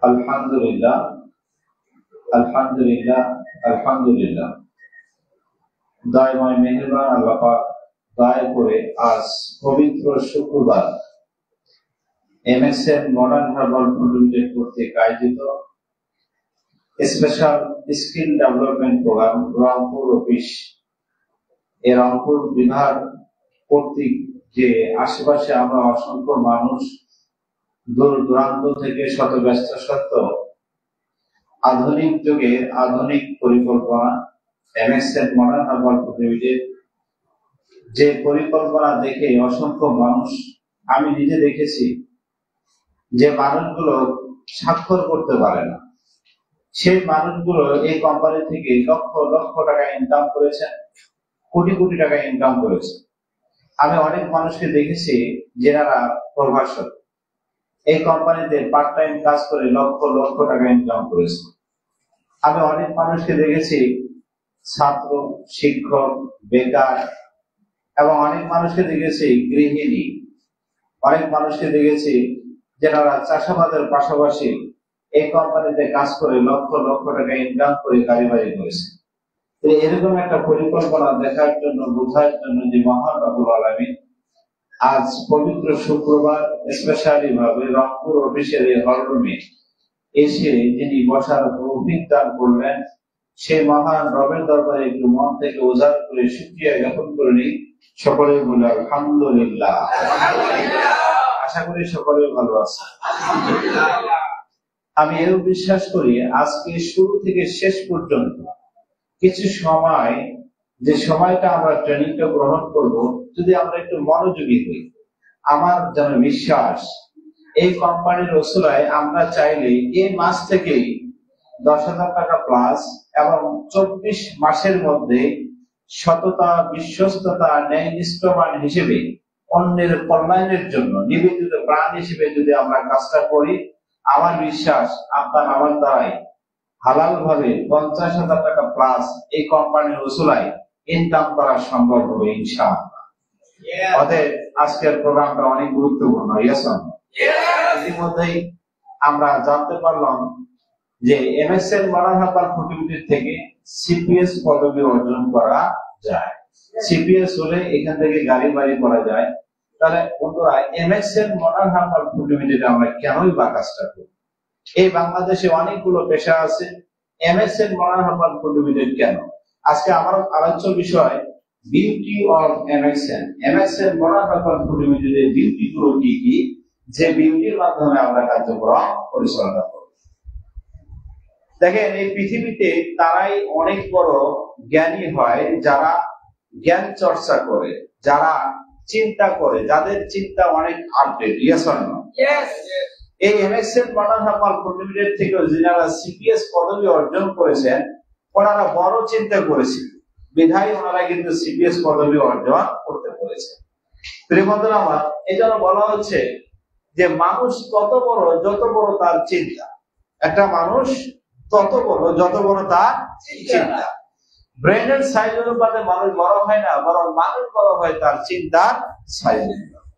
আলহামদুলিল্লাহ আলহামদুলিল্লাহ আলহামদুলিল্লাহ। দয়াময় মেহেরবান আল্লাহ পাক দয়া করে আজ পবিত্র শুক্রবার MSN modern herbal food limited কর্তৃক আয়োজিত special skill development programme Rangpur office Rangpur বিভাগ কর্তৃক যে আশেপাশে আমরা অসংখ্য মানুষ দূর দূরান্ত থেকে শত ব্যস্ত সত্ত্বেও আধুনিক যুগের আধুনিক পরিকল্পনা MSN modern herbal food limited যে পরিকল্পনা দেখে অসংখ্য মানুষ, আমি নিজে দেখেছি যে মানুষগুলো স্বাক্ষর করতে পারে না, সেই মানুষগুলো এই কোম্পানি থেকে লক্ষ লক্ষ টাকা ইনকাম করেছেন, কোটি কোটি টাকা ইনকাম করেছে। আমি অনেক মানুষকে দেখেছি যারা প্রভাষক এই কোম্পানিতে পার্ট টাইম কাজ করে লক্ষ লক্ষ টাকা ইনকাম করেছে। আমি অনেক মানুষকে দেখেছি ছাত্র, শিক্ষক, বেকার, এবং অনেক মানুষকে দেখেছি গৃহিণী, অনেক মানুষকে দেখেছি যারা চাষাবাদের পাশাপাশি এই কোম্পানিতে কাজ করে লক্ষ লক্ষ টাকা ইনকাম করে কারিবারি করেছে। এরকম একটা পরিকল্পনা দেখার জন্য, বোঝার জন্য যে মহান রব্বুল আলামিন আজ পবিত্র শুক্রবার স্পেশালি ভাবে রংপুর অফিসের এই হলরুমে এসে যিনি বসার তৌফিক দান করলেন, সেই মহান রবের দরবারে একটু মন থেকে উজাড় করে শুকরিয়া জ্ঞাপন করে নিই। সকলে বলে আলহামদুলিল্লাহ। আশা করি সকলে ভালো আছে। আমি এও বিশ্বাস করি আজকে শুরু থেকে শেষ পর্যন্ত কিছু সময়, যে সময়টা আমরা ট্রেনিংটা গ্রহণ করব, যদি আমরা একটু মনোযোগী হই, আমার যেন বিশ্বাস এই কোম্পানির ওসিলায় আমরা চাইলে এই মাস থেকেই 10,000 টাকা প্লাস এবং 24 মাসের মধ্যে সততা, বিশ্বস্ততা, ন্যায়নিষ্ঠবান হিসেবে অন্যের কল্যাণের জন্য নিবেদিত প্রাণ হিসেবে যদি আমরা কাজটা করি, আমার বিশ্বাস আপনার আমার দ্বারাই হালাল ভাবে 50,000 টাকা প্লাস এই কোম্পানির ওসিলায় ইনকাম করা সম্ভব হবে ইনশাআল্লাহ। অতএব আজকের প্রোগ্রামটা অনেক গুরুত্বপূর্ণ। ইতিমধ্যেই আমরা জানতে পারলাম যে MSN modern herbal food limited থেকে CPS পদবি অর্জন করা যায়। CPS হলে এখান থেকে গাড়ি বাড়ি করা যায়। তাহলে বন্ধুরা, MSN modern herbal food limited আমরা কেনই বা কাজটা করি? এই বাংলাদেশে অনেকগুলো পেশা আছে, MSN modern herbal food limited কেন? আজকে আমার আলোচ্য বিষয় beauty of MSN modern herbal food লিমিটেডের বিউটি গুলো কি কি, যে বিউটির মাধ্যমে আমরা কার্যক্রম পরিচালনা করি। দেখেন, এই পৃথিবীতে তারাই অনেক বড় জ্ঞানী হয় যারা জ্ঞান চর্চা করে, যারা চিন্তা করে, যাদের চিন্তা অনেক আপডেট। এই MSN modern herbal food limited থেকে যারা CPS পদবি অর্জন করেছেন, ওনারা বড় চিন্তা করেছেন, বিধায় ওনারা কিন্তু CPS পদবি অর্জন করতে পেরেছেন। প্রিয় বন্ধুরা আমার, এই জন্য বলা হচ্ছে যে মানুষ তত বড় যত বড় তার চিন্তা। একটা মানুষ তত বড় যত বড় তার চিন্তা। ব্রেনের সাইজ অনুপাতে মানুষ বড় হয় না, বরং মানুষ বড় হয় তার চিন্তার সাইজ অনুপাতে।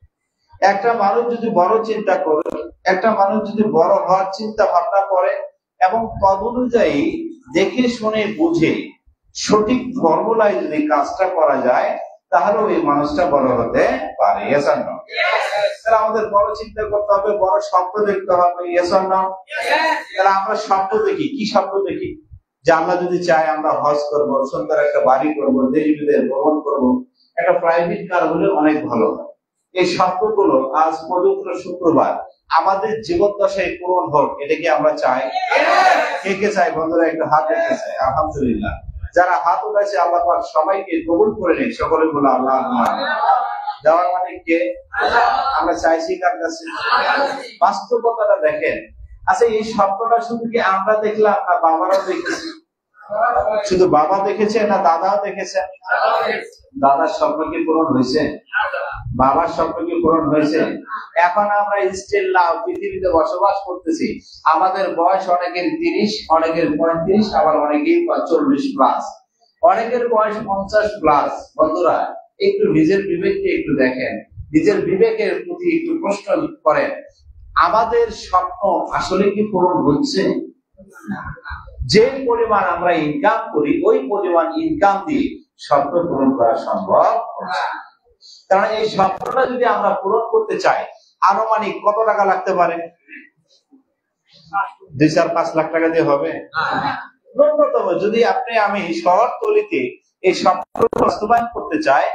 একটা মানুষ যদি বড় চিন্তা করে, একটা মানুষ যদি বড় হওয়ার চিন্তা ভাবনা করে এবং তদনুযায়ী দেখে শুনে বুঝে সঠিক ফর্মুলায় যদি কাজটা করা যায়, তাহলে ওই মানুষটা বড় হতে পারে। তাহলে আমাদের বড় চিন্তা করতে হবে, বড় স্বপ্ন দেখতে হবে। তাহলে আমরা স্বপ্ন দেখি, কি স্বপ্ন দেখি? যে আল্লাহ যদি চায় আমরা হজ করবো, সুন্দর একটা বাড়ি করবো, দেশ বিদেশ ভ্রমণ করবো, একটা প্রাইভেট কার হলে অনেক ভালো হয়। এই স্বপ্নগুলো আজ পবিত্র শুক্রবার আমাদের জীবন দশায় পূরণ হোক, এটা কি আমরা চাই? কে কে চাই বন্ধুরা? একটু হাত দেখতে চাই। আলহামদুলিল্লাহ। যারা হাত উঠাইছে আল্লাহ পাক সবাইকে কবুল করে নেই। সকলে বলে আল্লাহ। দেওয়ার মানে কে? আমরা চাইছি কার কাছে? বাস্তবতাটা দেখেন। আচ্ছা, এই স্বপ্নটা শুধু কি আমরা দেখলাম না বাবারাও দেখেছি? শুধু বাবা দেখেছে না দাদাও দেখেছে? দাদার স্বপ্ন কি পূরণ হয়েছে? বাবার স্বপ্ন কি পূরণ হয়েছে? এখন আমরা স্টিল নাও পৃথিবীতে বসবাস করতেছি। আমাদের বয়স অনেকের 30, অনেকের 35, আবার অনেকের 40 প্লাস, অনেকের বয়স 50 প্লাস। বন্ধুরা, একটু নিজের বিবেককে একটু দেখেন, নিজের বিবেকের প্রতি একটু প্রশ্ন করেন, আমাদের স্বপ্ন আসলে কি পূরণ হচ্ছে? যে পরিমাণ আমরা ইনকাম করি ওই পরিমাণ ইনকাম দিয়ে স্বপ্ন পূরণ করা সম্ভব। কারণ এই স্বপ্নটা যদি আমরা পূরণ করতে চাই আনুমানিক কত টাকা লাগতে পারে? 2-4-5 লাখ টাকা দিয়ে হবে ন্যূনতম। যদি আমি শহরতলিতে এই স্বপ্ন বাস্তবায়ন করতে চাই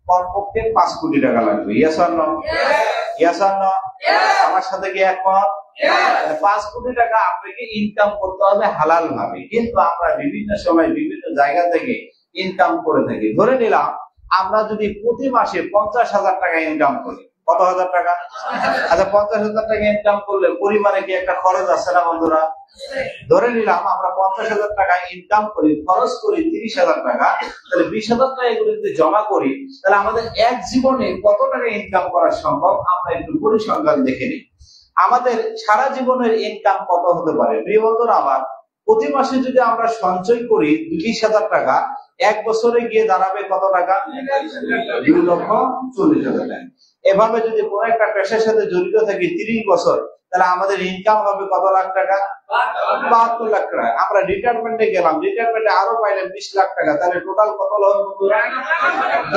কমপক্ষে 5 কোটি টাকা লাগবে। Yes or no? Yes or no? আমার সাথে কি একমত? 5 কোটি টাকা আপনাকে ইনকাম করতে হবে হালাল ভাবে। কিন্তু আমরা বিভিন্ন সময় বিভিন্ন জায়গা থেকে ইনকাম করে থাকি। ধরে নিলাম আমরা যদি প্রতি মাসে 50,000 টাকা ইনকাম করি, কত হাজার টাকা? আচ্ছা, 50,000 টাকা ইনকাম করলে পরিবারে কি একটা খরচ আছে না বন্ধুরা? ধরে নিলাম আমরা 50,000 টাকা ইনকাম করি, খরচ করি 30,000 টাকা, তাহলে 20,000 টাকা এগুলো যদি জমা করি তাহলে আমাদের এক জীবনে কত টাকা ইনকাম করা সম্ভব আমরা একটু পরিসংখ্যান দেখে নিই। আমাদের সারা জীবনের ইনকাম কত হতে পারে? প্রিয় বন্ধুরা আমার, প্রতি মাসে যদি আমরা সঞ্চয় করি 20,000 টাকা, এক বছরে গিয়ে দাঁড়াবে কত টাকা? 2,40,000 টাকা। এভাবে যদি কোন একটা পেশার সাথে জড়িত থাকি 30 বছর, তাহলে আমাদের ইনকাম হবে কত লাখ টাকা? 72 লাখ টাকা। আমরা রিটায়ারমেন্টে গেলাম, রিটায়ারমেন্টে আরো পাইলাম 20 লাখ টাকা, তাহলে টোটাল কত হলো?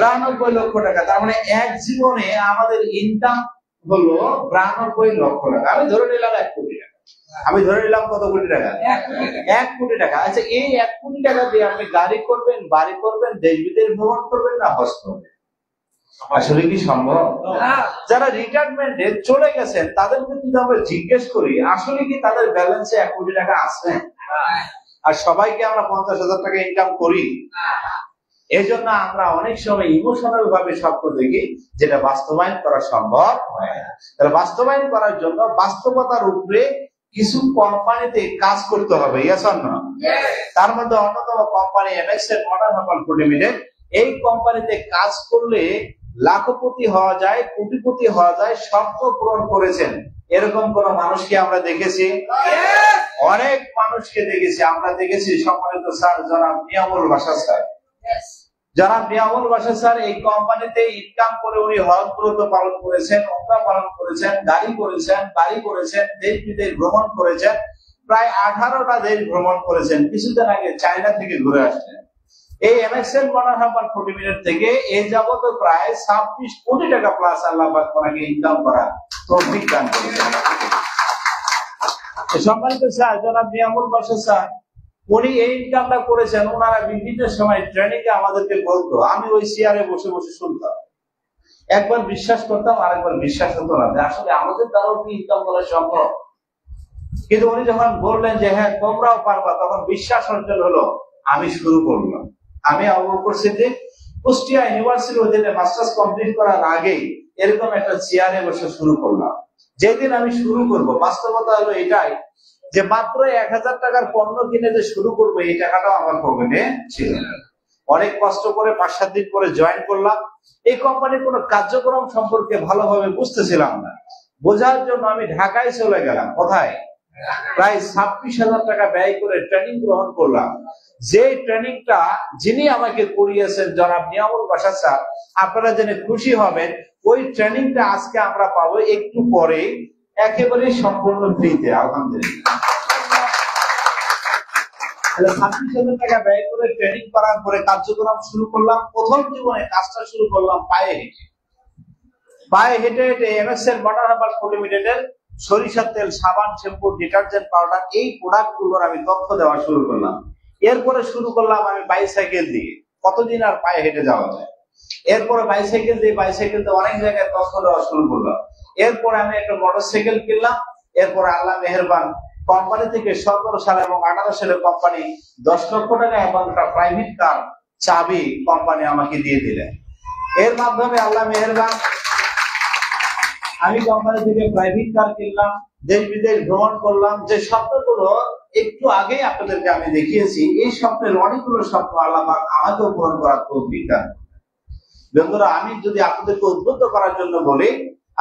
92 লক্ষ টাকা। তার মানে এক জীবনে আমাদের ইনকাম হলো 92 লক্ষ টাকা। আমি ধরে নিলাম 1 কোটি টাকা। আমি ধরে নিলাম কত কোটি টাকা? 1 কোটি টাকা। আচ্ছা, এই 1 কোটি টাকা দিয়ে আপনি গাড়ি করবেন, বাড়ি করবেন, দেশ বিদেশ ভ্রমণ করবেন না হজ করবেন? আসলে কি সম্ভব? যারা রিটায়ারমেন্টে চলে গেছেন তাদেরকে যদি আমরা জিজ্ঞেস করি আসলে কি তাদের ব্যালেন্সে 1 কোটি টাকা আছে? আর সবাইকে আমরা 50,000 টাকা ইনকাম করি। এই জন্য আমরা অনেক সময় ইমোশনাল ভাবে স্বপ্ন দেখি যেটা বাস্তবায়ন করা সম্ভব হয় না। তাহলে বাস্তবায়ন করার জন্য বাস্তবতার উপরে কিছু কোম্পানিতে কাজ করতে হবে। Yes or no? তার মধ্যে অন্যতম company MXL modern herbal food limited. এই কোম্পানিতে কাজ করলে লাখপতি হওয়া যায়, কোটিপতি হওয়া যায়। স্বপ্ন পূরণ করেছেন এরকম কোন মানুষকে আমরা দেখেছি? অনেক মানুষকে দেখেছি। আমরা দেখেছি সম্মানিত স্যার জনাব নিয়ামুল বাশা স্যার। জনাব নিয়ামুল বাশা স্যার এই কোম্পানিতে ইনকাম করে উনি হজ ব্রত পালন করেছেন, উমরা পালন করেছেন, গাড়ি করেছেন, বাড়ি করেছেন, দেশ বিদেশ ভ্রমণ করেছেন, প্রায় 18টা দেশ ভ্রমণ করেছেন। কিছুদিন আগে চায়না থেকে ঘুরে আসলেন। এই এমএক্সএল মডার্ন হারবাল ফুড লিমিটেড থেকে এই যাবত প্রায় 26 কোটি টাকা প্লাস আল্লাহ পাক ওনাকে ইনকাম করা তৌফিক দান করেছেন। সম্মানিত স্যার জনাব নিয়ামুল বাশা স্যার উনি এই ইনকামটা করেছেন। ওনারা বিভিন্ন সময় ট্রেনিং এ আমাদেরকে বলতো, আমি ওই চেয়ারে বসে বসে শুনতাম। একবার বিশ্বাস করতাম, আরেকবার বিশ্বাস হতো না যে আসলে আমাদের দ্বারাও কি ইনকাম করা সম্ভব। কিন্তু উনি যখন বললেন যে হ্যাঁ তোমরাও পারবা, তখন বিশ্বাস অর্জন হলো। আমি শুরু করলাম। আমি আবু বকর সিদ্দিক কুষ্টিয়া ইউনিভার্সিটির অধীনে মাস্টার্স কমপ্লিট করার আগেই এরকম একটা চেয়ারে বসে শুরু করলাম। যেদিন আমি শুরু করব, বাস্তবতা হলো এটাই যে মাত্র 1,000 টাকার পণ্য কিনে যে শুরু করবো এই টাকাটাও আমার পকেটে ছিল না। অনেক কষ্ট করে 5-7 দিন পরে জয়েন করলাম। এই কোম্পানির কোনো কার্যক্রম সম্পর্কে ভালোভাবে বুঝতেছিলাম না। বোঝার জন্য আমি ঢাকায় চলে গেলাম। কোথায়? প্রায় 26,000 টাকা ব্যয় করে ট্রেনিং গ্রহণ করলাম। যে ট্রেনিংটা যিনি আমাকে করিয়েছেন জনাব নিয়ামুল বাশা স্যার, আপনারা জেনে খুশি হবেন ওই ট্রেনিংটা আজকে আমরা পাবো একটু পরে একেবারে সম্পূর্ণ ফ্রিতে। আলহামদুলিল্লাহ। 26,000 টাকা ব্যয় করে ট্রেনিং করার পরে কার্যক্রম শুরু করলাম। প্রথম জীবনে কাজটা শুরু করলাম পায়ে হেঁটে। পায়ে হেঁটে হেঁটে এমএক্সএল মডার্ন হারবাল ফুড লিমিটেডের সরিষার তেল, সাবান, শ্যাম্পু, ডিটারজেন্ট পাউডার এই প্রোডাক্ট গুলোর আমি তথ্য দেওয়া শুরু করলাম। এরপরে শুরু করলাম আমি বাইসাইকেল দিয়ে। কতদিন আর পায়ে হেঁটে যাওয়া যায়। এরপরে বাইসাইকেল দিয়ে অনেক জায়গায় তথ্য দেওয়া শুরু করলাম। এরপরে আমি একটা মোটরসাইকেল কিনলাম। এরপরে আল্লাহ মেহেরবান কোম্পানি থেকে 17 সালে এবং 18 সালে কোম্পানি 10 লক্ষ টাকা এবং একটা প্রাইভেট কার চাবি কোম্পানি আমাকে দিয়ে দিলেন। এর মাধ্যমে আল্লাহ মেহেরবান আমি কোম্পানি থেকে প্রাইভেট কার কিনলাম, দেশ বিদেশ ভ্রমণ করলাম। যে স্বপ্নগুলো একটু আগেই আপনাদেরকে আমি দেখিয়েছি, এই স্বপ্নের অনেকগুলো স্বপ্ন আল্লাহ পাক আমাকেও পূরণ করার তৌফিক দান। বন্ধুরা, আমি যদি আপনাদেরকে উদ্বুদ্ধ করার জন্য বলি,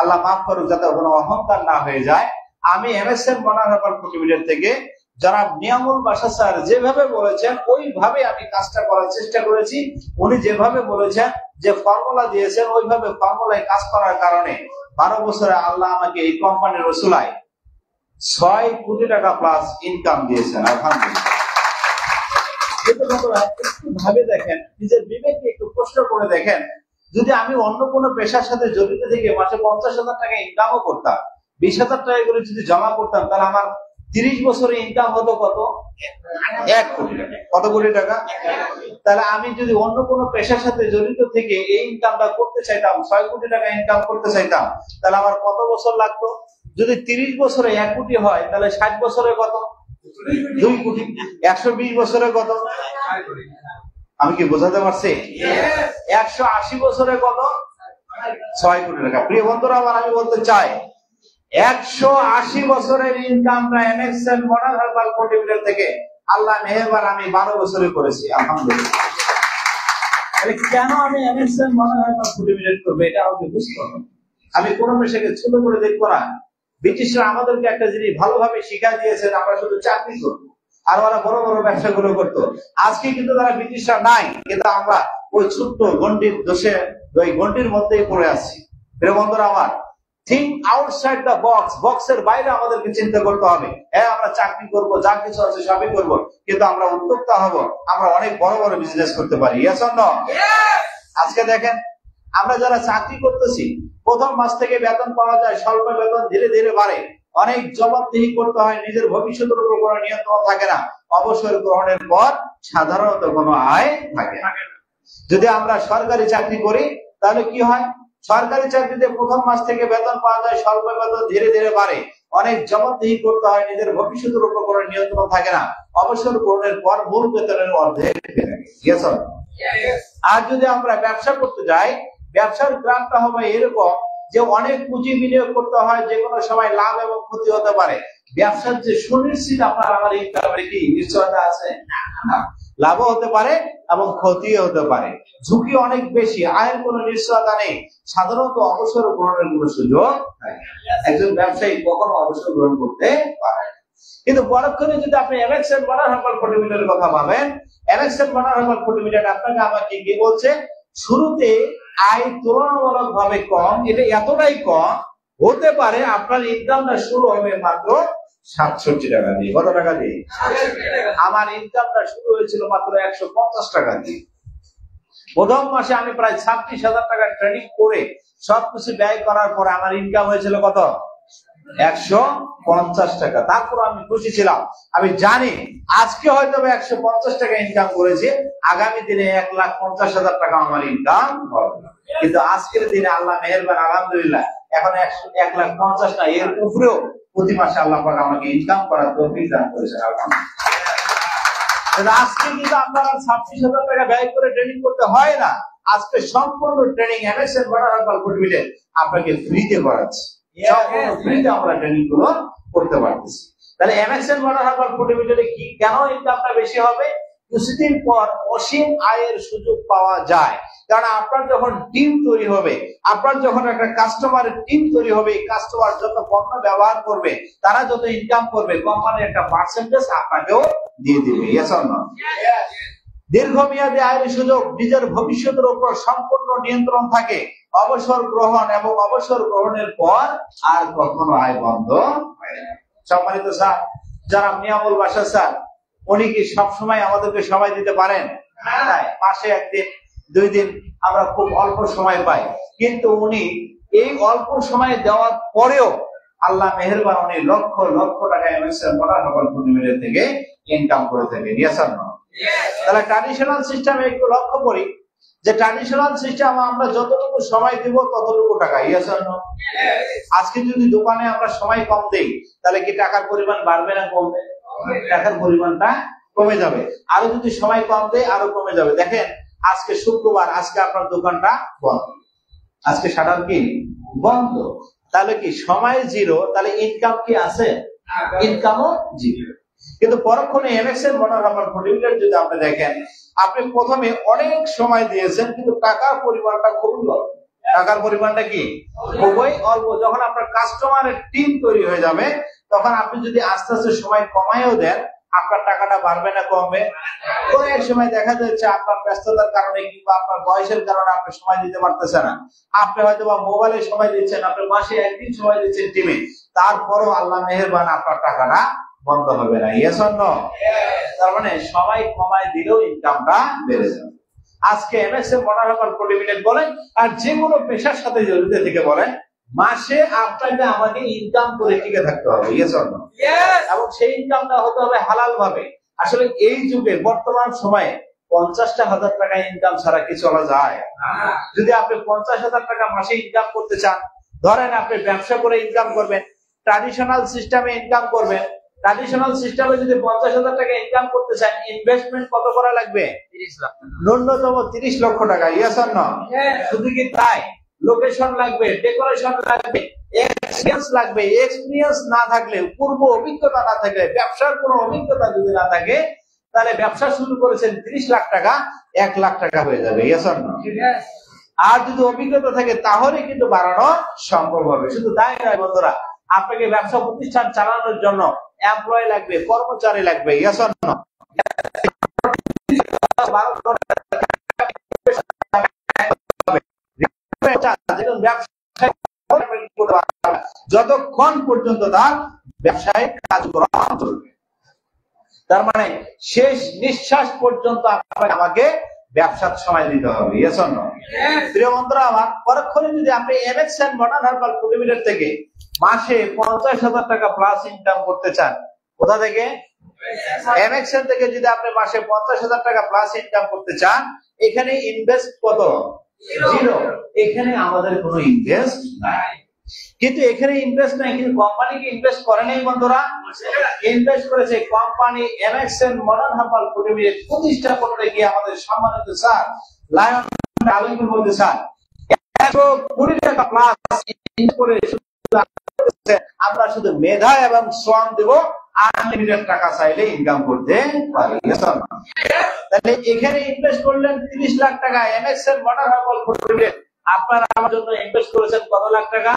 আল্লাহ মাফ করুক যাতে কোনো অহংকার না হয়ে যায়, আমি MSL modern herbal food limited থেকে যারা নিয়ামুল বাসা স্যার যেভাবে বলেছেন ওইভাবে আমি কাজটা করার চেষ্টা করেছি। উনি যেভাবে বলেছেন, যে ফর্মুলা দিয়েছেন, ওইভাবে ফর্মুলায় কাজ করার কারণে 12 বছরে আল্লাহ আমাকে এই কোম্পানির ওসিলায় 6 কোটি টাকা প্লাস ইনকাম দিয়েছেন, আলহামদুলিল্লাহ। একটু ভাবে দেখেন, নিজের বিবেককে একটু প্রশ্ন করে দেখেন, যদি আমি অন্য কোনো পেশার সাথে জড়িত থেকে মাসে 50,000 টাকা ইনকামও করতাম, 20,000 টাকা করে যদি জমা করতাম, তাহলে আমার 30 বছরে ইনকাম হতো কত? 1 কোটি টাকা। কত কোটি টাকা? তাহলে আমি যদি অন্য কোনো পেশার সাথে জড়িত থেকে এই ইনকামটা করতে চাইতাম, 6 কোটি টাকা ইনকাম করতে চাইতাম, তাহলে আমার কত বছর লাগতো? যদি 30 বছরে 1 কোটি হয়, তাহলে 60 বছরে কত? 2 কোটি। 120 বছরে কত? আমি কি বোঝাতে পারছি? 180 বছরে কত? 6 কোটি টাকা। প্রিয় বন্ধুরা আমার, আমি বলতে চাই 180 বছরের ইনকামটা এমএক্সএল মডার্ন হার্বাল কন্ট্রিবিউটর থেকে আল্লাহ মেহেরবান আমি 12 বছরে করেছি, আলহামদুলিল্লাহ। তাহলে কেন আমি এমএক্সএল মডার্ন হার্বাল কন্ট্রিবিউটর করব? এটা আমাকে বুঝতে হবে। আমি কোন পেশাকে ছোট করে দেখবো না। ব্রিটিশরা আমাদেরকে একটা জিনিস ভালোভাবে শিক্ষা দিয়েছেন, আমরা শুধু চাকরি করবো, আর ওরা বড় বড় ব্যবসাগুলো করতো। আজকে কিন্তু তারা ব্রিটিশরা নাই, কিন্তু আমরা ওই ছোট্ট গন্ডির দোষে, ওই গন্ডির মধ্যেই পড়ে আছি। প্রিয় বন্ধুরা আমার, থিঙ্ক আউটসাইড দ্য বক্স, বক্সের বাইরে আমাদেরকে চিন্তা করতে হবে। হ্যাঁ, আমরা চাকরি করব, যা কিছু আছে সবই করব, কিন্তু আমরা উদ্যোক্তা হব, আমরা অনেক বড় বড় বিজনেস করতে পারি। Yes or no? আজকে দেখেন, আমরা যারা চাকরি করতেছি, প্রথম মাস থেকে বেতন পাওয়া যায়, স্বল্প বেতন ধীরে ধীরে বাড়ে, অনেক জবাবদিহি করতে হয়, নিজের ভবিষ্যতের উপর কোনো নিয়ন্ত্রণ থাকে না। অবসর গ্রহণের পর সাধারণত কোনো আয় থাকে না। যদি আমরা সরকারি চাকরি করি, তাহলে কি হয়? সরকারি চাকরিতে প্রথম মাস থেকে বেতন পাওয়া যায়, স্বল্প বেতন ধীরে ধীরে বাড়ে, অনেক জবাবদিহি করতে হয়, নিজের ভবিষ্যতের উপর কোনো নিয়ন্ত্রণ থাকে না। অবসর গ্রহণের পর মূল বেতনের অর্ধেক থাকে। আর যদি আমরা ব্যবসা করতে যাই, ব্যবসার গ্রাফটা হবে এরকম যে অনেক পুঁজি বিনিয়োগ করতে হয়, যে কোনো সময় লাভ এবং ক্ষতি হতে পারে। ব্যবসার যে সুনিশ্চিত আপনার আমার ইনকামের কি নিশ্চয়তা আছে? লাভও হতে পারে এবং ক্ষতিও হতে পারে, ঝুঁকি অনেক বেশি, আয়ের কোনো নিশ্চয়তা নেই, সাধারণত অবসর গ্রহণের কোনো সুযোগ নাই। একজন ব্যবসায়ী কখনো অবসর গ্রহণ করতে পারে। কিন্তু পরক্ষণে যদি আপনি এমএক্সএল মডার্ন হার্বাল কন্ট্রিবিউটরের কথা ভাবেন, এমএক্সএল মডার্ন হার্বাল কন্ট্রিবিউটর আপনাকে আমাকে কি বলছে? শুরুতে আয় তুলনামূলক ভাবে কম, এটা এতটাই কম হতে পারে আপনার ইনকামটা শুরু হবে মাত্র 67 টাকা দিয়ে। কত টাকা দিয়ে? আমার ইনকামটা শুরু হয়েছিল মাত্র 150 টাকা দিয়ে। প্রথম মাসে আমি প্রায় 26,000 টাকা ট্রেনিং করে সবকিছু ব্যয় করার পরে আমার ইনকাম হয়েছিল কত? 150 টাকা। তারপর আমি খুশি ছিলাম। আমি জানি আজকে হয়তো 150 টাকা ইনকাম করেছি, আগামী দিনে 1,50,000 টাকা আমার ইনকাম হবে। কিন্তু আজকের দিনে আল্লাহ মেহেরবান, আলহামদুলিল্লাহ, এখন 1,50,000 টাকা এর উপরেও প্রতি মাসে আল্লাহ পাক আমাকে ইনকাম করার তৌফিক দান করেছেন, আলহামদুলিল্লাহ। আজকে কিন্তু আপনারা 26,000 টাকা ব্যয় করে ট্রেনিং করতে হয় না। আজকে সম্পূর্ণ ট্রেনিং এমএক্সএল মডার্ন হার্বাল কন্ট্রিবিউটর আপনাকে ফ্রিতে করাচ্ছে। সম্পূর্ণ ফ্রিতে আমরা ট্রেনিং গুলো করতে পারতেছি। তাহলে এমএক্সএল মডার্ন হার্বাল কন্ট্রিবিউটরে কি কেন ইনকামটা বেশি হবে? কিছুদিন পর অসীম আয়ের সুযোগ পাওয়া যায়। কারণ আপনার যখন টিম তৈরি হবে, আপনার যখন একটা কাস্টমারের টিম তৈরি হবে, কাস্টমার যত পণ্য ব্যবহার করবে, তারা যত ইনকাম করবে, কোম্পানির একটা পার্সেন্টেজ আপনাকেও দিয়ে দিবে। Yes or no? দীর্ঘমেয়াদী আয়ের সুযোগ, নিজের ভবিষ্যতের উপর সম্পূর্ণ নিয়ন্ত্রণ থাকে, অবসর গ্রহণ এবং অবসর গ্রহণের পর আর কখনো আয় বন্ধ হয় না। সম্মানিত স্যার, যারা নিয়ামুল বাসা স্যার, উনি কি সবসময় আমাদেরকে সময় দিতে পারেন? মাসে একদিন 2 দিন আমরা খুব অল্প সময় পাই, কিন্তু উনি এই অল্প সময় দেওয়ার পরেও আল্লাহ মেহেরবান, উনি লক্ষ লক্ষ টাকা এমএক্সএল মডার্ন হার্বাল কন্ট্রিবিউটর থেকে ইনকাম করে থাকেন। Yes or no? তাহলে ট্র্যাডিশনাল সিস্টেমে একটু লক্ষ্য করি যে ট্র্যাডিশনাল সিস্টেম আমরা যতটুকু সময় দিব ততটুকু টাকা। Yes or no? আজকে যদি দোকানে আমরা সময় কম দেই, তাহলে কি টাকার পরিমাণ বাড়বে না কমবে? টাকার পরিমাণটা কমে যাবে। আরো যদি সময় কম দেয়, আরো কমে যাবে। দেখেন, আজকে শুক্রবার, আজকে আপনার দোকানটা বন্ধ, আজকে শাটার কি বন্ধ, তাহলে কি সময় জিরো, তাহলে ইনকাম কি আছে? ইনকামও জিরো। কিন্তু পরক্ষণে এমএক্সএল মডার্ন হার্বাল কন্ট্রিবিউটর যদি আপনি দেখেন, আপনি প্রথমে অনেক সময় দিয়েছেন, কিন্তু টাকার পরিমাণটা খুবই অল্প। টাকার পরিমাণটা কি খুবই অল্প। যখন আপনার কাস্টমারের টিম তৈরি হয়ে যাবে, তখন আপনি যদি আস্তে আস্তে সময় কমায়ও দেন, আপনার টাকাটা বাড়বে না কমবে? কোন এক সময় দেখা যাচ্ছে আপনার ব্যস্ততার কারণে কিংবা আপনার বয়সের কারণে আপনি সময় দিতে পারতেছেন না, আপনি হয়তো বা মোবাইলে সময় দিচ্ছেন, আপনি মাসে একদিন সময় দিচ্ছেন টিমে, তারপরও আল্লাহ মেহেরবান আপনার টাকাটা বন্ধ হবে না। Yes or no? তার মানে সময় কমায় দিলেও ইনকামটা বেড়ে যাবে। আজকে এমএসএম মডারেবল প্রোডিভিডেন্ট বলেন আর যে কোনো পেশার সাথে জড়িত থেকে বলেন, মাসে আপনাকে আমাকে ইনকাম করে টিকে থাকতে হবে। Yes or no? এবং সেই ইনকামটা হতে হবে হালাল ভাবে। আসলে এই যুগে বর্তমান সময়ে 50,000 টাকা ইনকাম ছাড়া কি চলা যায়? যদি আপনি 50,000 টাকা মাসে ইনকাম করতে চান, ধরেন আপনি ব্যবসা করে ইনকাম করবেন, ট্রাডিশনাল সিস্টেমে ইনকাম করবেন, ট্রাডিশনাল সিস্টেমে যদি 50,000 টাকা ইনকাম করতে চান, ইনভেস্টমেন্ট কত করা লাগবে? 30 লাখ, ন্যূনতম 30 লক্ষ টাকা। Yes or no? শুধু কি তাই? লোকেশন লাগবে, ডেকোরেশন লাগবে, এক্সপেরিয়েন্স লাগবে। এক্সপেরিয়েন্স না থাকলে, পূর্ব অভিজ্ঞতা না থাকলে, ব্যবসার কোনো অভিজ্ঞতা যদি না থাকে, তাহলে ব্যবসা শুরু করেছেন 30 লাখ টাকা, 1 লাখ টাকা হয়ে যাবে। Yes or no? আর যদি অভিজ্ঞতা থাকে তাহলে কিন্তু বাড়ানো সম্ভব হবে। শুধু তাই নয় বন্ধুরা, আপনাকে ব্যবসা প্রতিষ্ঠান চালানোর জন্য এমপ্লয়ি লাগবে, কর্মচারী লাগবে। Yes or no? যতক্ষণ পর্যন্ত তার ব্যবসায়িক কার্যক্রম চলবে, তার মানে শেষ নিঃশ্বাস পর্যন্ত আমাকে ব্যবসার সময় দিতে হবে। Yes or no? প্রিয় বন্ধুরা আমার, পরক্ষণে যদি আপনি এমএক্সএন মডার্ন হার্বাল প্রোডিভিডেন্ট থেকে মাসে 50,000 টাকা প্লাস ইনকাম করতে চান, কোথা থেকে? এমএক্সএন থেকে যদি আপনি মাসে 50,000 টাকা প্লাস ইনকাম করতে চান, এখানে ইনভেস্ট কত? 0। এখানে আমাদের কোনো ইনভেস্ট নাই। কিন্তু এখানে ইনভেস্ট নাই, কিন্তু কোম্পানিকে ইনভেস্ট করে নাই বন্ধুরা, ইনভেস্ট করেছে কোম্পানি এমএক্সএন মডার্ন হার্বাল প্রোডিভিডেন্ট প্রতিষ্ঠা করতে গিয়ে আমাদের সম্মানিত স্যার লায়ন আলমগীর বলতে স্যার 100 কোটি টাকা প্লাস করে আমরা শুধু মেধা এবং শ্রম দেব, আনলিমিটেড টাকা চাইলে ইনকাম করতে পারি। তাহলে এখানে ইনভেস্ট করলেন 30 লাখ টাকা এমএক্সএন মডার্ন হার্বাল প্রোডিভিডেন্ট, আপনারা আমার জন্য ইনভেস্ট করেছেন কত লাখ টাকা?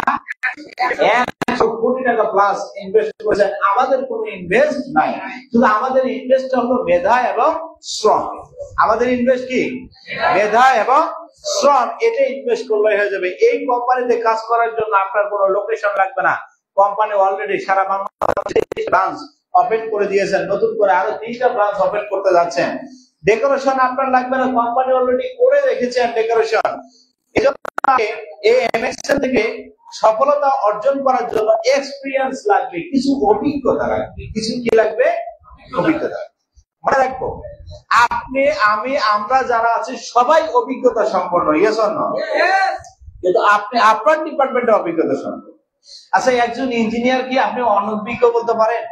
100 কোটি টাকা প্লাস ইনভেস্ট করেছেন। আমাদের কোনো ইনভেস্ট নাই, শুধু আমাদের ইনভেস্ট হলো মেধা এবং শ্রম। আমাদের ইনভেস্ট কি? মেধা এবং শ্রম। এটা ইনভেস্ট করলে হয়ে যাবে। এই কোম্পানিতে কাজ করার জন্য আপনার কোনো লোকেশন লাগবে না। কোম্পানি অলরেডি সারা বাংলাদেশে ব্রাঞ্চ ওপেন করে দিয়েছেন, নতুন করে আরো 3টা ব্রাঞ্চ ওপেন করতে যাচ্ছেন। ডেকোরেশন আপনার লাগবে না, কোম্পানি অলরেডি করে রেখেছেন ডেকোরেশন। এই এমএক্সএন থেকে সফলতা অর্জন করার জন্য এক্সপেরিয়েন্স লাগবে, কিছু অভিজ্ঞতা লাগবে। কিছু কি লাগবে? অভিজ্ঞতা। মনে রাখবো, আপনি, আমি, আমরা যারা আছি সবাই অভিজ্ঞতা সম্পন্ন। Yes or no? কিন্তু আপনি আপনার ডিপার্টমেন্টে অভিজ্ঞতা সম্পন্ন। আচ্ছা, একজন ইঞ্জিনিয়ার কি আপনি অনভিজ্ঞ বলতে পারেন?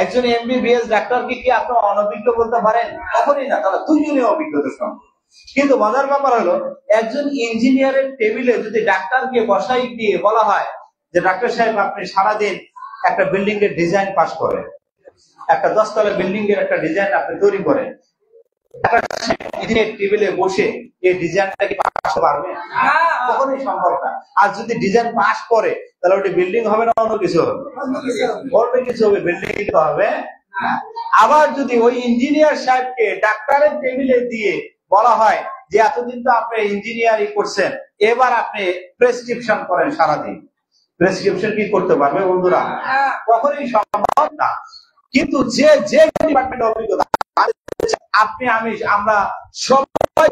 একজন এমবিবিএস ডাক্তার কি আপনি অনভিজ্ঞ বলতে পারেন? কখনই না। তাহলে দুজনে অভিজ্ঞতা সম্পন্ন। কিন্তু মজার ব্যাপার হলো, একজন ইঞ্জিনিয়ারের টেবিলে যদি ডাক্তারকে বসাই দিয়ে বলা হয় যে ডাক্তার সাহেব আপনি সারাদিন একটা বিল্ডিং এর ডিজাইন পাস করেন, একটা 10 তলা বিল্ডিং এর একটা ডিজাইন আপনি তৈরি করেন, টেবিলে বসে এই ডিজাইনটা কি পাস করতে পারবে? কখনোই সম্ভব না। আর যদি ডিজাইন পাস করে তাহলে ওটি বিল্ডিং হবে না অন্য কিছু হবে? অন্য কিছু হবে, বিল্ডিং হবে। আবার যদি ওই ইঞ্জিনিয়ার সাহেবকে ডাক্তারের টেবিলে দিয়ে বলা হয় যে এতদিন তো আপনি ইঞ্জিনিয়ারিং করছেন, এবার আপনি প্রেসক্রিপশন করেন সারাদিন, প্রেসক্রিপশন কি করতে পারবে বন্ধুরা? কখনোই সম্ভব না। কিন্তু যে ডিপার্টমেন্টে অভিজ্ঞতা, আপনি, আমি, আমরা সবাই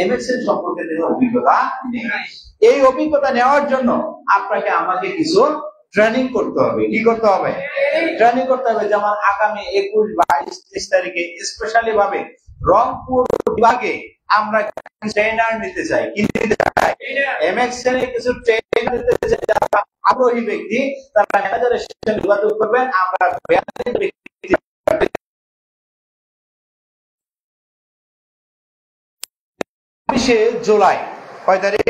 এমএক্সএন সম্পর্কে অভিজ্ঞতা নেই। এই অভিজ্ঞতা নেওয়ার জন্য আপনাকে আমাকে কিছু ট্রেনিং করতে হবে। কি করতে হবে? ট্রেনিং করতে হবে। যেমন আগামী 21, 22, 23 তারিখে স্পেশালি ভাবে রংপুর বিভাগে আমরা ট্রেনার নিতে চাই। কি নিতে চাই? এমএক্সএন এর কিছু ট্রেনার নিতে চাই। যারা আগ্রহী ব্যক্তি তারা ম্যানেজারের সাথে যোগাযোগ করবেন। আমরা 26শে জুলাই, কয় তারিখ?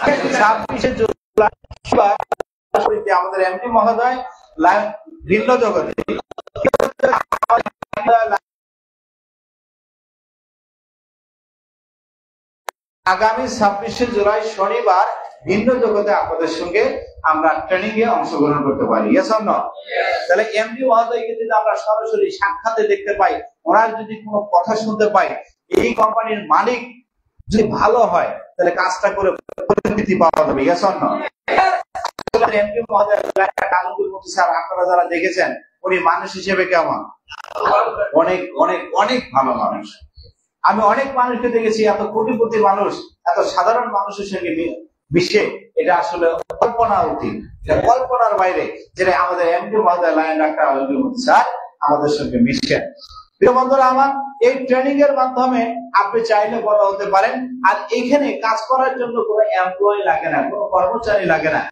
26শে জুলাই আমাদের এমপি মহোদয় ভিন্ন জগতে আগামী 26শে জুলাই শনিবার ভিন্ন জগতে আপনাদের সঙ্গে আমরা ট্রেনিং এ অংশগ্রহণ করতে পারি। Yes or no? তাহলে এমডি মহোদয়কে যদি আমরা সরাসরি সাক্ষাতে দেখতে পাই, ওনার যদি কোনো কথা শুনতে পাই, এই কোম্পানির মালিক যদি ভালো হয়, তাহলে কাজটা করে পরিণতি পাওয়া যাবে। Yes or no? এমডি মহোদয় আলমগীর মুফতি স্যার আপনারা যারা দেখেছেন, উনি মানুষ হিসেবে কেমন? অনেক অনেক অনেক ভালো মানুষ। আমি অনেক মানুষকে দেখেছি, এত কোটিপতি মানুষ এত সাধারণ মানুষের সঙ্গে মিশে, এটা আসলে কল্পনার অতীত, এটা কল্পনার বাইরে, যেটা আমাদের এমডি মহোদয় লাইন ডাক্তার আলমগীর মুফতি স্যার আমাদের সঙ্গে মিশেন। প্রিয় বন্ধুরা আমার, এই ট্রেনিং এর মাধ্যমে আপনি চাইলে বড় হতে পারেন। আর এখানে কাজ করার জন্য কোনো এমপ্লয়ি লাগে না, কোনো কর্মচারী লাগে না।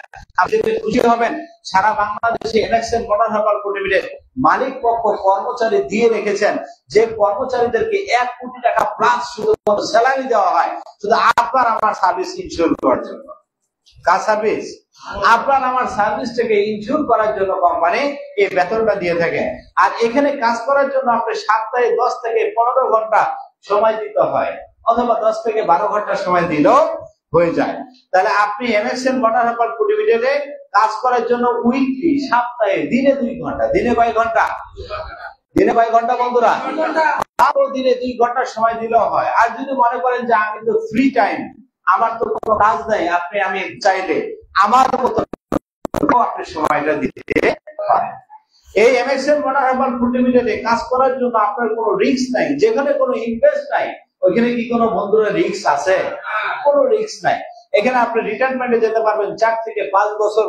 আপনি খুশি হবেন, সারা বাংলাদেশে এনএক্সএন বর্ডার হারবার লিমিটেড মালিক পক্ষ কর্মচারী দিয়ে রেখেছেন, যে কর্মচারীদেরকে 1 কোটি টাকা প্লাস শুধুমাত্র স্যালারি দেওয়া হয় শুধু আপনার আমার সার্ভিস ইনশিওর করার জন্য। Car service? আপনার আমার সার্ভিসটাকে ইনশিওর করার জন্য কোম্পানি এই বেতনটা দিয়ে থাকে। আর এখানে কাজ করার জন্য আপনি সপ্তাহে 10 থেকে 15 ঘন্টা সময় দিতে হয়, অথবা 10 থেকে 12 ঘন্টা সময় দিলেও হয়ে যায়। তাহলে আপনি এনএক্সএন বর্ডার হারবার লিমিটেডে কাজ করার জন্য উইকলি, সপ্তাহে দিনে 2 ঘন্টা, দিনে কয় ঘন্টা? দিনে কয় ঘন্টা বন্ধুরা? আরো দিনে 2 ঘন্টা সময় দিলেও হয়। আর যদি মনে করেন যে আমি তো ফ্রি টাইম, আমার তো কোনো কাজ নাই, আমি চাইলে আমার মতো আপনি সময়টা দিতে পারেন। এই এমএক্সএন বর্ডার হারবার লিমিটেডে কাজ করার জন্য আপনার কোনো রিস্ক নাই, যেখানে কোনো ইনভেস্ট নাই। ওইখানে কি কোনো বন্ধুরা রিস্ক আছে? কোনো রিস্ক নাই। এখানে আপনি রিটায়ারমেন্টে যেতে পারবেন, 4 থেকে 5 বছর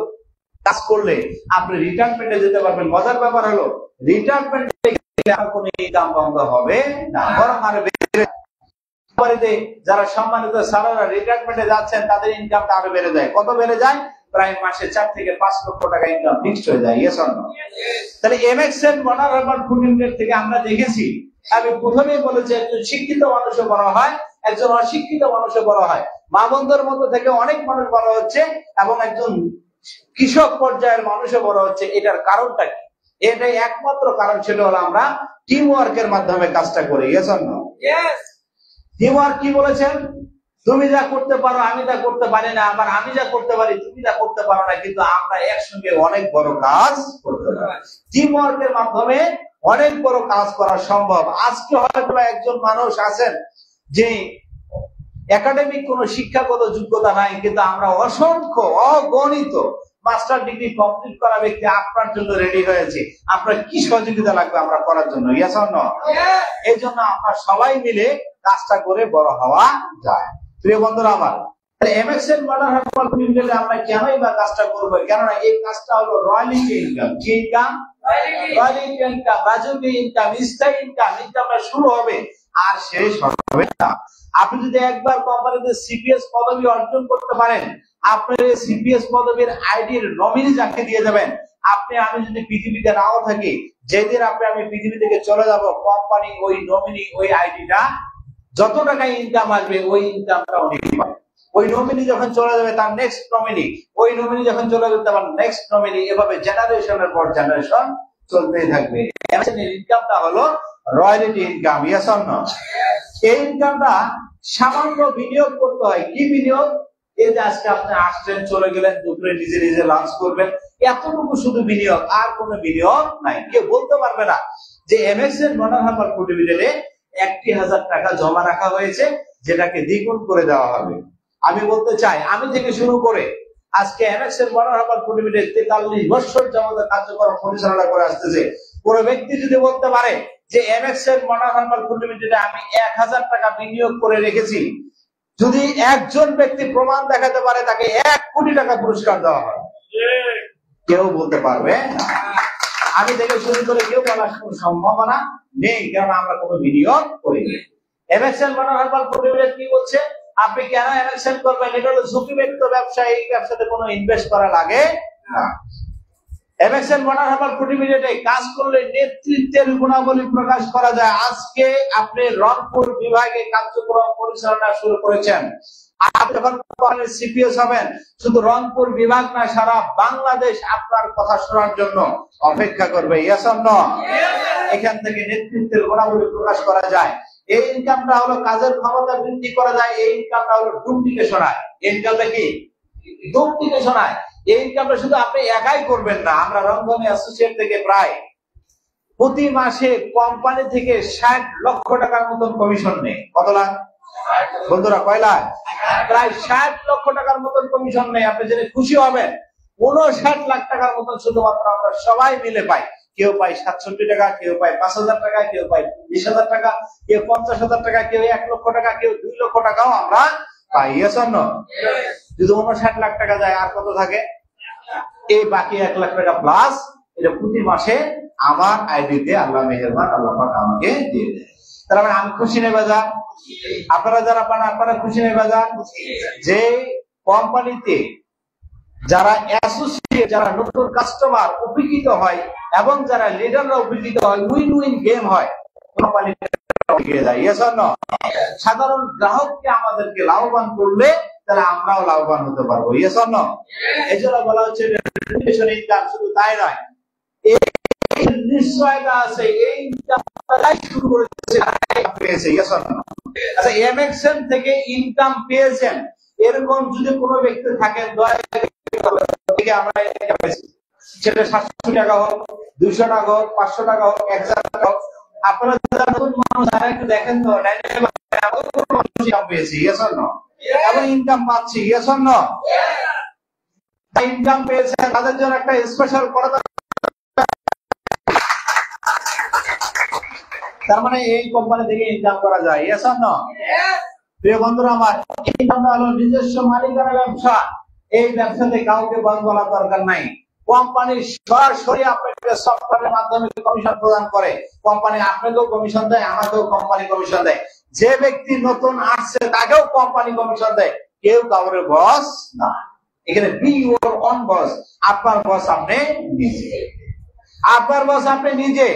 কাজ করলে আপনি রিটায়ারমেন্টে যেতে পারবেন। মজার ব্যাপার হলো, রিটায়ারমেন্টে কোনো ইনকাম বন্ধ হবে না, বরং আরো বেড়ে। যারা সম্মানিত স্যারেরা রিটায়ারমেন্টে যাচ্ছেন, তাদের ইনকামটা আরো বেড়ে যায়। কত বেড়ে যায়? প্রায় মাসে 4 থেকে 5 লক্ষ টাকা ইনকাম ফিক্সড হয়ে যায়। Yes or no? তাহলে এমএক্সএন বর্ডার হারবার লিমিটেড থেকে আমরা দেখেছি, আমি প্রথমেই বলেছি, একজন শিক্ষিত মানুষও বড় হয়, একজন অশিক্ষিত মানুষও বড় হয়। মা বোনদের মধ্যে থেকে অনেক মানুষ বড় হচ্ছে, এবং একজন কৃষক পর্যায়ের মানুষও বড় হচ্ছে। এটার কারণটা কি? এটাই একমাত্র কারণ, সেটা হলো আমরা টিম ওয়ার্কের মাধ্যমে কাজটা করি। Yes or no? Team work কি বলেছেন? তুমি যা করতে পারো আমি তা করতে পারি না, আবার আমি যা করতে পারি তুমি তা করতে পারো না, কিন্তু আমরা একসঙ্গে অনেক বড় কাজ করতে পারি। টিম ওয়ার্কের মাধ্যমে অনেক বড় কাজ করা সম্ভব। আজকে হয়তো একজন মানুষ আছেন যে একাডেমিক কোন শিক্ষাগত যোগ্যতা নাই, কিন্তু আমরা অসংখ্য অগণিত মাস্টার ডিগ্রি কমপ্লিট করা ব্যক্তি আপনার জন্য রেডি হয়েছে। আপনার কি সহযোগিতা লাগবে আমরা করার জন্য? Yes or no? এই জন্য আমরা সবাই মিলে কাজটা করে বড় হওয়া যায়। প্রিয় বন্ধুরা আমার, এমএক্সএন বর্ডার হারবার লিমিটেডে আমরা কেনই বা কাজটা করবো? কেননা এই কাজটা হলো রয়্যালিটি ইনকাম। কি ইনকাম? রয়্যালিটি ইনকাম, রাজকীয় ইনকাম, স্থায়ী ইনকাম। ইনকামটা শুরু হবে আর শেষ হবে না। আপনি যদি একবার কোম্পানিতে সিপিএস পদবি অর্জন করতে পারেন, আপনার এই সিপিএস পদবীর আইডির নমিনি যাকে দিয়ে যাবেন, আপনি আমি যদি পৃথিবীতে নাও থাকি, যেদিন আমি পৃথিবী থেকে চলে যাব, কোম্পানি ওই নমিনি, ওই আইডিটা যত টাকা ইনকাম আসবে, ওই ইনকামটা উনি পাবেন। ওই নমিনি যখন চলে যাবে, তার নেক্সট নমিনি, ওই নমিনি যখন চলে যাবে, তার নেক্সট নমিনি, এভাবে জেনারেশনের পর জেনারেশন চলতেই থাকবে। ইনকামটা হলো royalty income. Yes or no? এই ইনকামটা সামান্য বিনিয়োগ করতে হয়। কি বিনিয়োগ? এই যে আজকে আপনি আসছেন, চলে গেলেন, দুপুরে নিজে নিজে লাঞ্চ করবেন, এতটুকু শুধু বিনিয়োগ, আর কোনো বিনিয়োগ নাই। কেউ বলতে পারবে না যে এমএক্সএন বর্ডার হারবার লিমিটেডে 1,000 টাকা জমা রাখা হয়েছে, যেটাকে দ্বিগুণ করে দেওয়া হবে। আমি বলতে চাই, আমি থেকে শুরু করে আজকে এমএক্সএন বর্ডার হারবার লিমিটেড 43 বছর যাবত কার্যক্রম পরিচালনা করে আসতেছে। কোন ব্যক্তি যদি বলতে পারে যে এমএক্সএন বর্ডার হারবার লিমিটেডে আমি 1000 টাকা বিনিয়োগ করে রেখেছি, যদি একজন ব্যক্তি প্রমাণ দেখাতে পারে, তাকে 1 কোটি টাকা পুরস্কার দেওয়া হয়। কেউ বলতে পারবে না। আমি থেকে শুরু করে কেউ বলার কোনো সম্ভাবনা নেই, কারণ আমরা কোনো বিনিয়োগ করিনি। এমএক্সএন বর্ডার হারবার লিমিটেড কি বলছে? আপনি কেন এমএক্সএন করবেন? এটা হলো ঝুঁকিমুক্ত ব্যবসা, এই ব্যবসাতে কোনো ইনভেস্ট করা লাগে না। এমএক্সএন বর্ডার হারবার লিমিটেডে কাজ করলে নেতৃত্বের গুণাবলী প্রকাশ করা যায়। আজকে আপনি রংপুর বিভাগে কার্যক্রম পরিচালনা শুরু করেছেন, আপনি যখন সিপিএস হবেন, শুধু রংপুর বিভাগ না, সারা বাংলাদেশ আপনার কথা শোনার জন্য অপেক্ষা করবে। Yes or no? এখান থেকে নেতৃত্বের গুণাবলী প্রকাশ করা যায়। এই ইনকামটা হলো কাজের ক্ষমতা বৃদ্ধি করা যায়। এই ইনকামটা হলো ডুপ্লিকেশন। এই ইনকামটা কি? যৌক্তিক শোনায়। এই ইনকামটা শুধু আপনি একাই করবেন না, আমরা রংধনু অ্যাসোসিয়েট থেকে প্রায় প্রতি মাসে কোম্পানি থেকে 60 লক্ষ টাকার মতন কমিশন নেই। কত লাখ বন্ধুরা? কয় লাখ? প্রায় 60 লক্ষ টাকার মতন কমিশন নেই। আপনি জেনে খুশি হবেন, 59 লাখ টাকার মতন শুধুমাত্র আমরা সবাই মিলে পাই। কেউ পায় 67 টাকা, কেউ পায় 5,000 টাকা, কেউ পায় 20,000 টাকা, কেউ 50,000 টাকা, কেউ 1 লক্ষ টাকা, কেউ 2 লক্ষ টাকাও আমরা পাই। Yes or no? যদি 59 লাখ টাকা যায়, আর কত থাকে? এই বাকি 1 লাখ টাকা প্লাস এটা প্রতি মাসে আমার আইডিতে আল্লাহ মেহেরবান, আল্লাহ পাক আমাকে দিয়ে দেয়। তার মানে আমি খুশি নেই বাজার? আপনারা যারা পান আপনারা খুশি নেই বাজার? যে কোম্পানিতে যারা অ্যাসোসিয়েট, যারা নতুন কাস্টমার উপকৃত হয় এবং যারা লিডাররা উপকৃত হয়, উইন উইন গেম হয়, কোম্পানি এগিয়ে যায়। Yes or no? সাধারণ গ্রাহককে আমাদেরকে লাভবান করলে তাহলে আমরাও লাভবান হতে পারবো। Yes or no? এজন্য বলা হচ্ছে রেপুটেশন ইনকাম। শুধু তাই নয়, এই নিশ্চয়তা আছে, এই ইনকামটাই শুরু করেছে পেয়েছে। Yes or no? আচ্ছা, এমএক্সএম থেকে ইনকাম পেয়েছেন এরকম যদি কোনো ব্যক্তি থাকেন, দয়া করে আমরা সেটা 700 টাকা হোক, 200 টাকা হোক, 500 টাকা হোক, 1000 টাকা হোক, আপনারা যারা নতুন মানুষ তারা একটু দেখেন তো, ইনকাম পেয়েছি। Yes or no? এবং ইনকাম পাচ্ছি। Yes or no? ইনকাম পেয়েছেন তাদের জন্য একটা স্পেশাল করা। তার মানে এই কোম্পানি থেকে ইনকাম করা যায়। Yes or no? প্রিয় বন্ধুরা আমার, ইনকামটা হলো নিজস্ব মালিকানা ব্যবসা। এই ব্যবসাতে কাউকে বস বলার দরকার নাই। কোম্পানি সরাসরি আপনাকে সফটওয়্যারের মাধ্যমে কমিশন প্রদান করে। কোম্পানি আপনাকেও কমিশন দেয়, আমাকেও কোম্পানি কমিশন দেয়। যে ব্যক্তি নতুন আসছে তাকেও কোম্পানি কমিশন দেয়। কেউ কাউরে বস না। এখানে বি ইউর অন বস। আপনার বস আপনি নিজে। আপনার বস আপনি নিজে।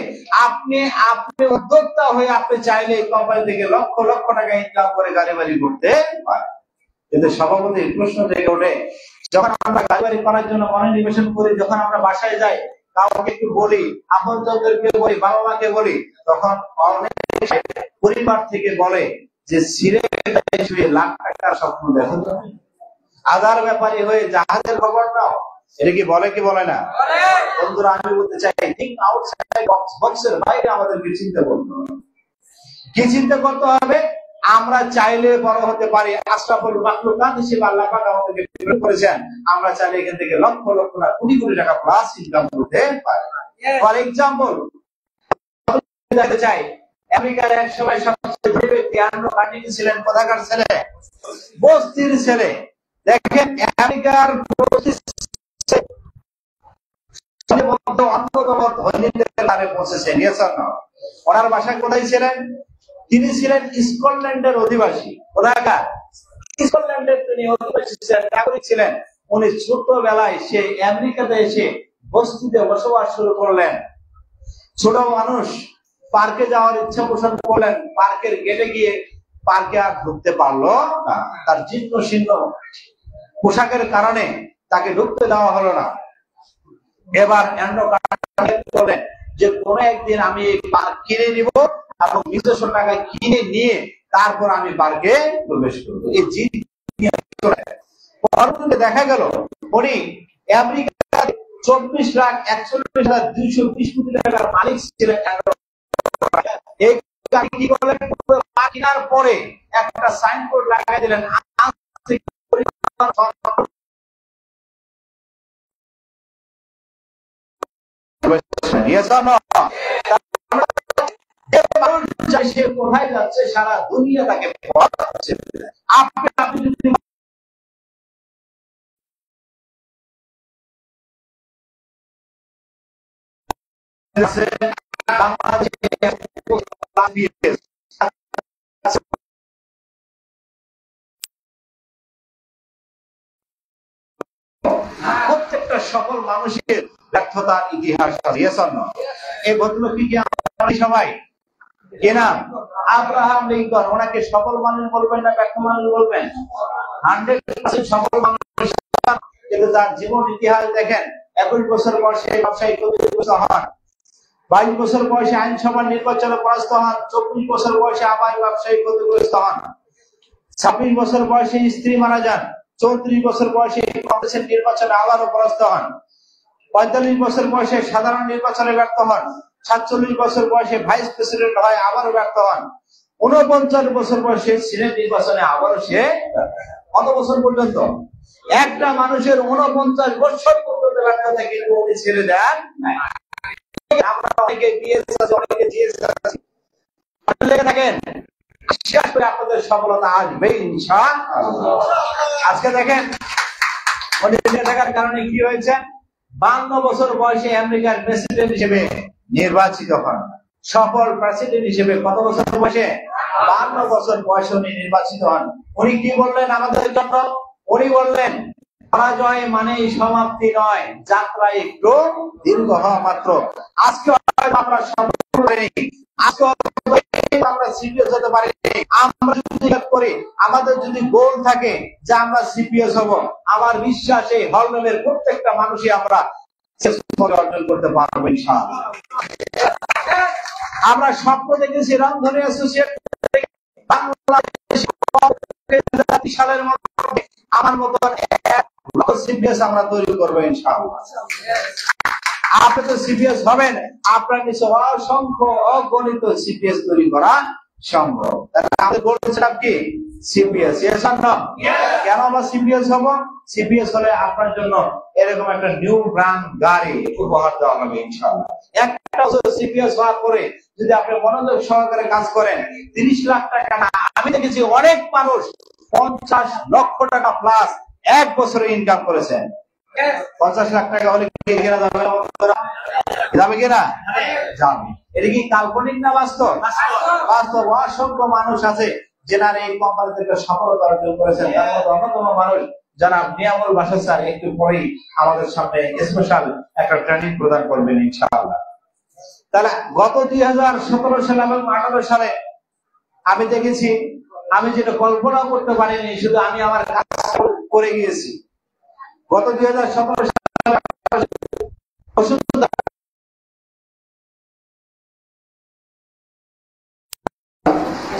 আপনি উদ্যোক্তা হয়ে আপনি চাইলে এই কোম্পানি থেকে লক্ষ লক্ষ টাকা ইনকাম করে গাড়ি বাড়ি করতে পারেন। কিন্তু সভাপতি প্রশ্ন থেকে ওঠে, যখন আমরা গাড়ি বাড়ি করার জন্য মনোনিবেশন করি, যখন আমরা বাসায় যাই, কাউকে একটু বলি, আপনজনদেরকে বলি, বাবা মাকে বলি, তখন অনেক পরিবার থেকে বলে যে সিরে লাখ টাকার স্বপ্ন দেখো, আধার ব্যাপারী হয়ে জাহাজের খবর নাও। এটা কি বলে কি বলে না? বন্ধুরা, আমি বলতে চাই, থিঙ্ক আউটসাইড বক্সের বাইরে আমাদেরকে চিন্তা করতে হবে। কি চিন্তা করতে হবে? আমরা চাইলে বড় হতে পারি। আশরাফুল মাখলুকাত হিসেবে আল্লাহ পাক আমাদেরকে প্রেরণ করেছেন। আমরা চাইলে এখান থেকে লক্ষ লক্ষ না কোটি কোটি টাকা প্লাস ইনকাম করতে পারি। ফর এক্সাম্পল দেখতে চাই, আমেরিকার এক সময় সবচেয়ে ধনী ব্যক্তি আন্দ্রু কার্নেগি ছিলেন কোথাকার ছেলে? বস্তির ছেলে। দেখেন, আমেরিকার অন্যতম ধনীদের দ্বারে পৌঁছেছেন। Yes or no? ওনার বাসা কোথায় ছিলেন? তিনি ছিলেন স্কটল্যান্ডের অধিবাসী। কোথাকার? স্কটল্যান্ডের তিনি অধিবাসী ছিলেন, নাগরিক ছিলেন। উনি ছোটবেলায় সে আমেরিকাতে এসে বস্তিতে বসবাস শুরু করলেন। ছোট মানুষ, পার্কে যাওয়ার ইচ্ছা পোষণ করলেন। পার্কের গেটে গিয়ে পার্কে আর ঢুকতে পারলো না। তার জীর্ণ শীর্ণ পোশাকের কারণে তাকে ঢুকতে দেওয়া হলো না। এবার অ্যান্ড্রু কার্নেগি বললেন যে কোন একদিন আমি এই পার্ক কিনে নিব এবং নিজস্ব টাকায় কিনে নিয়ে তারপর আমি পার্কে প্রবেশ করবো। এই পরবর্তীতে দেখা গেল উনি আমেরিকার 24,41,220 কোটি টাকার মালিক ছিলেন। এই কি করলেন? কেনার পরে একটা সাইনবোর্ড লাগাই দিলেন, কোথায় যাচ্ছে সারা দুনিয়া তাকে আপনি যদি প্রত্যেকটা সফল মানুষের ব্যর্থতার ইতিহাস আছে। এই ভদ্রলোক কি আমরা সবাই এনাম আব্রাহাম লিঙ্কন, ওনাকে সফল মানুষ বলবেন না ব্যর্থ মানুষ বলবেন? 100% সফল মানুষ। কিন্তু তার জীবন ইতিহাস দেখেন, 21 বছর বয়সে ব্যবসায়িক ক্ষতিগ্রস্ত হন, 22 বছর বয়সে আইনসভার নির্বাচনে পরাস্ত হন, 24 বছর বয়সে আবার ব্যবসায়িক ক্ষতিগ্রস্ত হন, 26 বছর বয়সে স্ত্রী মারা যান, 34 বছর বয়সে কংগ্রেসের নির্বাচনে আবারও পরাস্ত হন। 45 বছর বয়সে সাধারণ নির্বাচনে ব্যর্থ হন। 47 বছর বয়সে ভাইস প্রেসিডেন্ট হয়, আবারও ব্যর্থ হন। 49 বছর বয়সে সিনেট নির্বাচনে আবারও সে কত বছর পর্যন্ত? একটা মানুষের 49 বছর পর্যন্ত ব্যর্থতা কিন্তু উনি ছেড়ে দেন। আমরা অনেকে অনেকে লেগে থাকেন, বিশ্বাস করে আপনাদের সফলতা আসবে ইনশাআল্লাহ। আজকে দেখেন উনি লেগে থাকার কারণে কি হয়েছে? 52 বছর বয়সে আমেরিকার প্রেসিডেন্ট হিসেবে নির্বাচিত হন। সফল প্রেসিডেন্ট হিসেবে কত বছর বয়সে? 52 বছর বয়সে উনি নির্বাচিত হন। উনি কি বললেন আমাদের জন্য? উনি বললেন, পরাজয় মানেই সমাপ্তি নয়, যাত্রা একটু দীর্ঘ হওয়া মাত্র। আজকে আমরা সফল হইনি, আজকে আমরা সিরিয়াস হতে পারি। আমরা যদি করি, আমাদের যদি গোল থাকে যে আমরা সিপিএস হব, আমার বিশ্বাস এই হলরুমের প্রত্যেকটা মানুষই আমরা অর্জন করতে পারবো ইনশাআল্লাহ। আমরা স্বপ্ন দেখেছি রংধনু অ্যাসোসিয়েট বাংলাদেশ সালের মধ্যে আমার মতন সিপিএস আমরা তৈরি করবো ইনশাআল্লাহ। আপনি তো সিপিএস হবেন, আপনার নিচে অসংখ্য অগণিত সিপিএস তৈরি করা সম্ভব। আমাদের বলছিলাম কি সিপিএস, কেন আমরা সিপিএস হব? সিপিএস হলে আপনার জন্য এরকম একটা নিউ ব্র্যান্ড গাড়ি উপহার দেওয়া হবে ইনশাআল্লাহ। একটা বছর সিপিএস হওয়ার পরে যদি আপনি মনোযোগ সহকারে কাজ করেন, 30 লাখ টাকা না, আমি দেখেছি অনেক মানুষ 50 লক্ষ টাকা প্লাস এক বছরে ইনকাম করেছেন। 50 লাখ টাকা হলে কি কেনা যাবে? যাবে কিনা? যাবে। এটা কি কাল্পনিক না বাস্তব? বাস্তব। অসংখ্য মানুষ আছে যারা এই কোম্পানি থেকে সফলতা অর্জন করেছেন। তার মধ্যে অন্যতম মানুষ জনাব নিয়ামুল বাশার স্যার একটু পরেই আমাদের সামনে স্পেশাল একটা ট্রেনিং প্রদান করবেন ইনশাআল্লাহ। তাহলে গত 2017 সালে এবং 2018 সালে আমি দেখেছি, আমি যেটা কল্পনা করতে পারিনি, শুধু আমি আমার কাজ করে গিয়েছি। গত 2017 সালে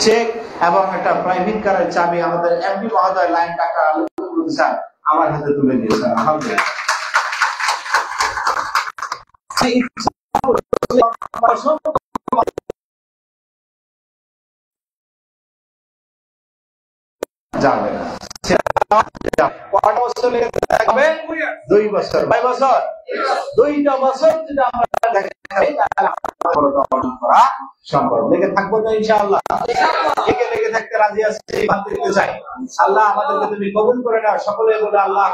চেক এবং একটা প্রাইভেট কারের চাবি আমাদের এমপি মহোদয় লাইন টাকা আমার হাতে তুলে দিয়েছেন। আলহামদুলিল্লাহ। যাবে না। 2 বছর 2 বছর 2টা বছর যদি আমরা করা সম্ভব। লেগে থাকবো তো ইনশাআল্লাহ। লেগে থাকতে রাজি আছি, চাই। আল্লাহ আমাদেরকে তুমি কবুল করে নাও। সকলে বলে আল্লাহ।